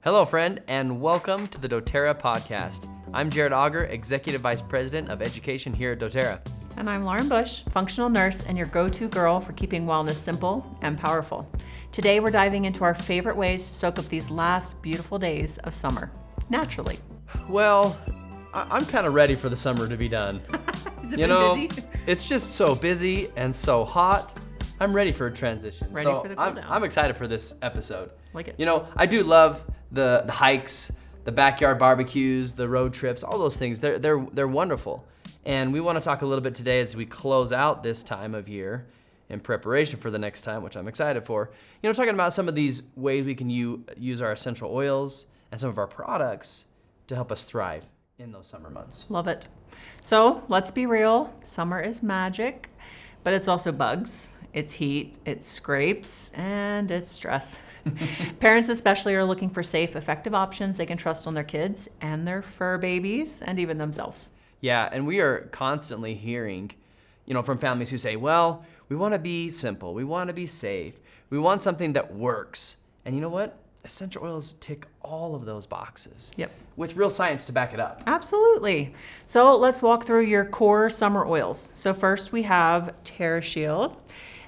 Hello, friend, and welcome to the doTERRA podcast. I'm Jared Auger, Executive Vice President of Education here at doTERRA. And I'm Lauren Bush, functional nurse and your go-to girl for keeping wellness simple and powerful. Today, we're diving into our favorite ways to soak up these last beautiful days of summer, naturally. Well, I'm kind of ready for the summer to be done. Has it been busy? It's just so busy and so hot. I'm ready for a transition. Ready for the cool down. I'm excited for this episode. Like it. You know, I do love the hikes, the backyard barbecues, the road trips, all those things. They're wonderful. And we want to talk a little bit today as we close out this time of year in preparation for the next time, which I'm excited for. You know, talking about some of these ways we can use our essential oils and some of our products to help us thrive in those summer months. Love it. So let's be real. Summer is magic, but it's also bugs. It's heat, it's scrapes, and it's stress. Parents especially are looking for safe, effective options they can trust on their kids and their fur babies and even themselves. Yeah, and we are constantly hearing, from families who say, well, we want to be simple, we want to be safe, we want something that works. And you know what? Essential oils tick all of those boxes. Yep. With real science to back it up. Absolutely. So let's walk through your core summer oils. So first we have TerraShield.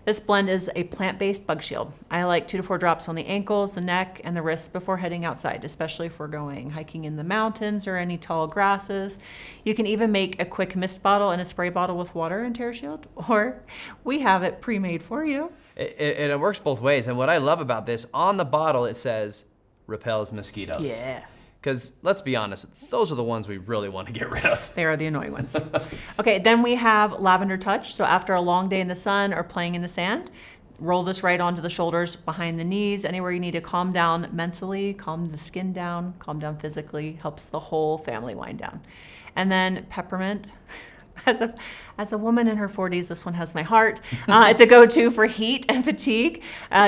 This blend is a plant-based bug shield. I like 2 to 4 drops on the ankles, the neck, and the wrists before heading outside, especially if we're going hiking in the mountains or any tall grasses. You can even make a quick mist bottle and a spray bottle with water in TerraShield, or we have it pre-made for you. It works both ways. And what I love about this, on the bottle it says, repels mosquitoes. Yeah. Because let's be honest, those are the ones we really want to get rid of. They are the annoying ones. Okay, then we have Lavender Touch. So after a long day in the sun or playing in the sand, roll this right onto the shoulders, behind the knees, anywhere you need to calm down mentally, calm the skin down, calm down physically, helps the whole family wind down. And then Peppermint. As a woman in her 40s, this one has my heart. It's a go-to for heat and fatigue.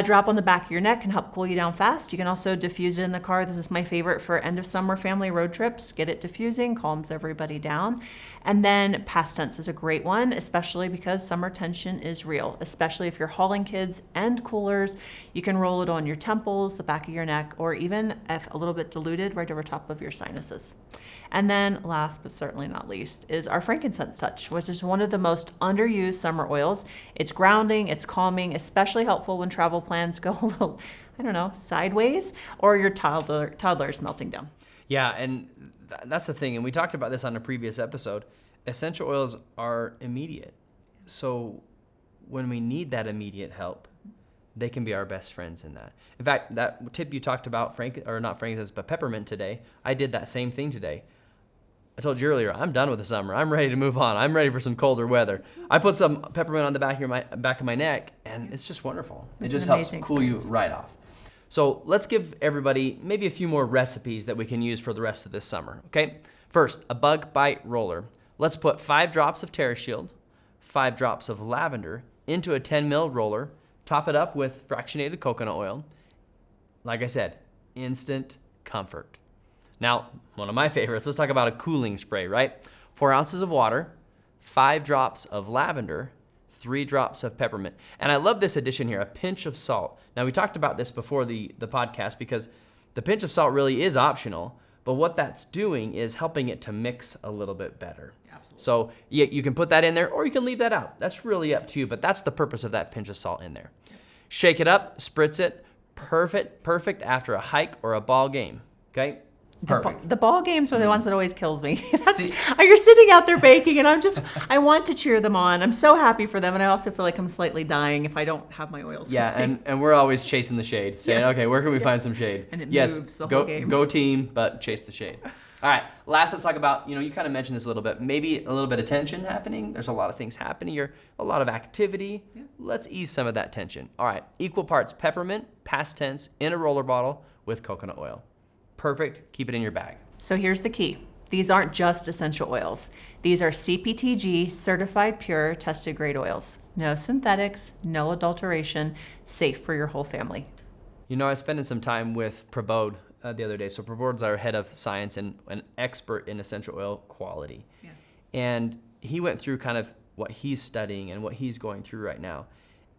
Drop on the back of your neck can help cool you down fast. You can also diffuse it in the car. This is my favorite for end of summer family road trips. Get it diffusing, calms everybody down. And then Past Tense is a great one, especially because summer tension is real, especially if you're hauling kids and coolers. You can roll it on your temples, the back of your neck, or even, if a little bit diluted, right over top of your sinuses. And then last but certainly not least is our Frankincense Touch, which is one of the most underused summer oils. It's grounding, it's calming, especially helpful when travel plans go a little, sideways, or your toddler is melting down. Yeah, and that's the thing. And we talked about this on a previous episode. Essential oils are immediate. So when we need that immediate help, they can be our best friends in that. In fact, that tip you talked about, not frankincense, but peppermint today, I did that same thing today. I told you earlier, I'm done with the summer. I'm ready to move on. I'm ready for some colder weather. I put some peppermint on the back of my neck, and it's just wonderful. It just helps cool you right off. So let's give everybody maybe a few more recipes that we can use for the rest of this summer, okay? First, a bug bite roller. Let's put 5 drops of TerraShield, 5 drops of lavender into a 10 ml roller, top it up with fractionated coconut oil. Like I said, instant comfort. Now, one of my favorites, let's talk about a cooling spray, right? 4 ounces of water, 5 drops of lavender, 3 drops of peppermint. And I love this addition here, a pinch of salt. Now, we talked about this before the podcast because the pinch of salt really is optional, but what that's doing is helping it to mix a little bit better. Absolutely. So you can put that in there or you can leave that out. That's really up to you, but that's the purpose of that pinch of salt in there. Shake it up, spritz it. Perfect after a hike or a ball game, okay? Perfect. The ball games are the ones that always kills me. You're sitting out there baking, and I want to cheer them on. I'm so happy for them, and I also feel like I'm slightly dying if I don't have my oils. Yeah, and we're always chasing the shade, saying, okay, where can we find some shade? And it moves the whole game. Go team, but chase the shade. All right, last, let's talk about, you kind of mentioned this a little bit, maybe a little bit of tension happening. There's a lot of things happening here, a lot of activity. Yeah. Let's ease some of that tension. All right, equal parts peppermint, Past Tense, in a roller bottle with coconut oil. Perfect. Keep it in your bag. So here's the key. These aren't just essential oils. These are CPTG certified pure tested grade oils. No synthetics, no adulteration, safe for your whole family. I was spending some time with Prabodh the other day. So Prabodh's our head of science and an expert in essential oil quality. Yeah. And he went through kind of what he's studying and what he's going through right now.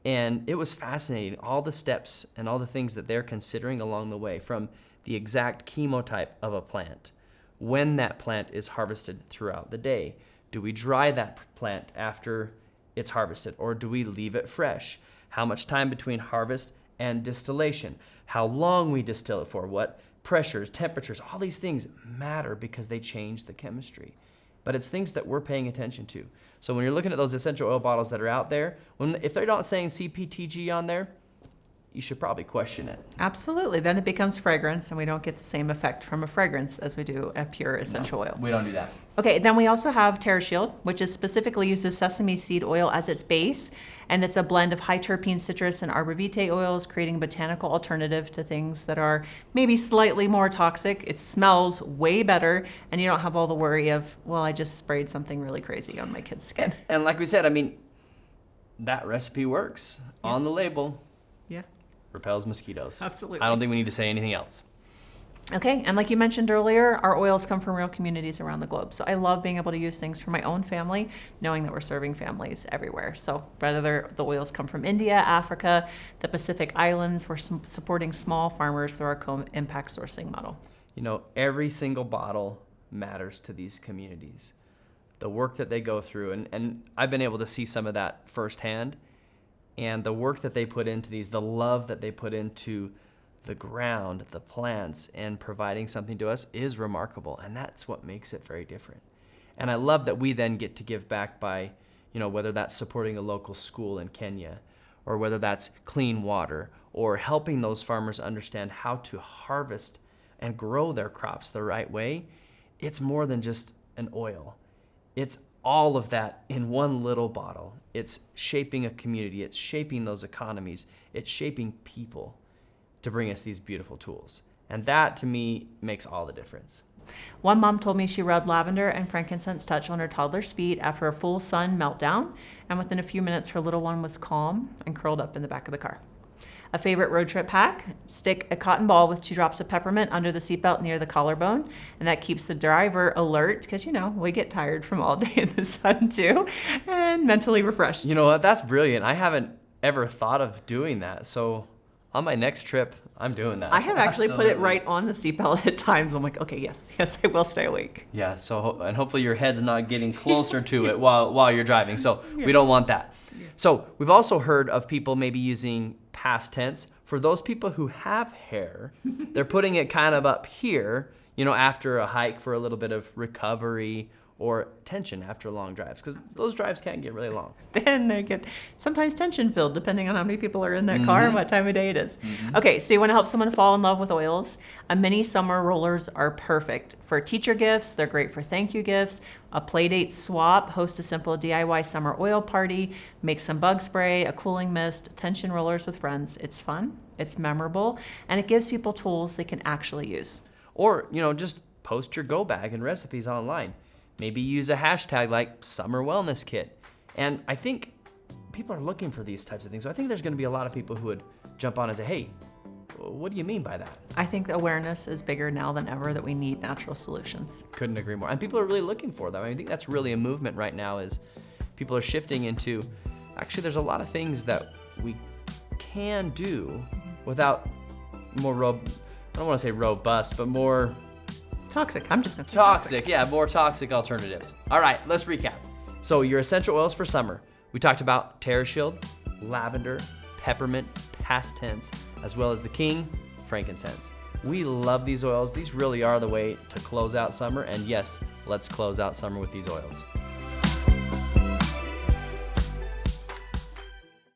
And it was fascinating, all the steps and all the things that they're considering along the way, from the exact chemotype of a plant, when that plant is harvested throughout the day. Do we dry that plant after it's harvested, or do we leave it fresh? How much time between harvest and distillation? How long we distill it for? What pressures, temperatures, all these things matter because they change the chemistry. But it's things that we're paying attention to. So when you're looking at those essential oil bottles that are out there, if they're not saying CPTG on there, you should probably question it. Absolutely. Then it becomes fragrance, and we don't get the same effect from a fragrance as we do a pure essential oil. We don't do that. Okay, then we also have TerraShield, which is specifically uses sesame seed oil as its base, and it's a blend of high terpene citrus and arbor vitae oils, creating a botanical alternative to things that are maybe slightly more toxic. It smells way better, and you don't have all the worry of, well, I just sprayed something really crazy on my kid's skin. And like we said, I mean, that recipe works on the label. Yeah. Repels mosquitoes. Absolutely. I don't think we need to say anything else. Okay, and like you mentioned earlier, our oils come from real communities around the globe. So I love being able to use things for my own family, knowing that we're serving families everywhere. So whether the oils come from India, Africa, the Pacific Islands, we're supporting small farmers through our co-impact sourcing model. You know, every single bottle matters to these communities. The work that they go through, and I've been able to see some of that firsthand, and the work that they put into these, the love that they put into the ground, the plants, and providing something to us is remarkable. And that's what makes it very different. And I love that we then get to give back by, you know, whether that's supporting a local school in Kenya, or whether that's clean water, or helping those farmers understand how to harvest and grow their crops the right way. It's more than just an oil. It's all of that in one little bottle. It's shaping a community. It's shaping those economies. It's shaping people to bring us these beautiful tools. And that, to me, makes all the difference. One mom told me she rubbed lavender and frankincense touch on her toddler's feet after a full sun meltdown, and within a few minutes, her little one was calm and curled up in the back of the car. A favorite road trip hack, stick a cotton ball with 2 drops of peppermint under the seatbelt near the collarbone, and that keeps the driver alert because, you know, we get tired from all day in the sun too, and mentally refreshed. You know what? That's brilliant. I haven't ever thought of doing that. So on my next trip, I'm doing that. I have actually put it Absolutely. right on the seatbelt at times. I'm like, okay, yes, I will stay awake. Yeah, so and hopefully your head's not getting closer to it while you're driving. So we don't want that. So we've also heard of people maybe using past tense. For those people who have hair, they're putting it kind of up here, you know, after a hike for a little bit of recovery or tension after long drives, because those drives can get really long. Then they get sometimes tension filled depending on how many people are in that car and what time of day it is. Okay, so you want to help someone fall in love with oils. A mini summer rollers are perfect for teacher gifts. They're great for thank you gifts. A play date swap, host a simple DIY summer oil party, make some bug spray, a cooling mist, tension rollers with friends. It's fun, it's memorable, and it gives people tools they can actually use. Or, you know, just post your go bag and recipes online. Maybe use a hashtag like Summer Wellness Kit. And I think people are looking for these types of things. So I think there's going to be a lot of people who would jump on and say, hey, what do you mean by that? I think awareness is bigger now than ever that we need natural solutions. Couldn't agree more. And people are really looking for them. I think that's really a movement right now is people are shifting into, actually, there's a lot of things that we can do without more, I don't want to say robust, but more Toxic. I'm just going to say toxic. Yeah, more toxic alternatives. All right, let's recap. So your essential oils for summer. We talked about TerraShield, lavender, peppermint, past tense, as well as the king, frankincense. We love these oils. These really are the way to close out summer. And yes, let's close out summer with these oils.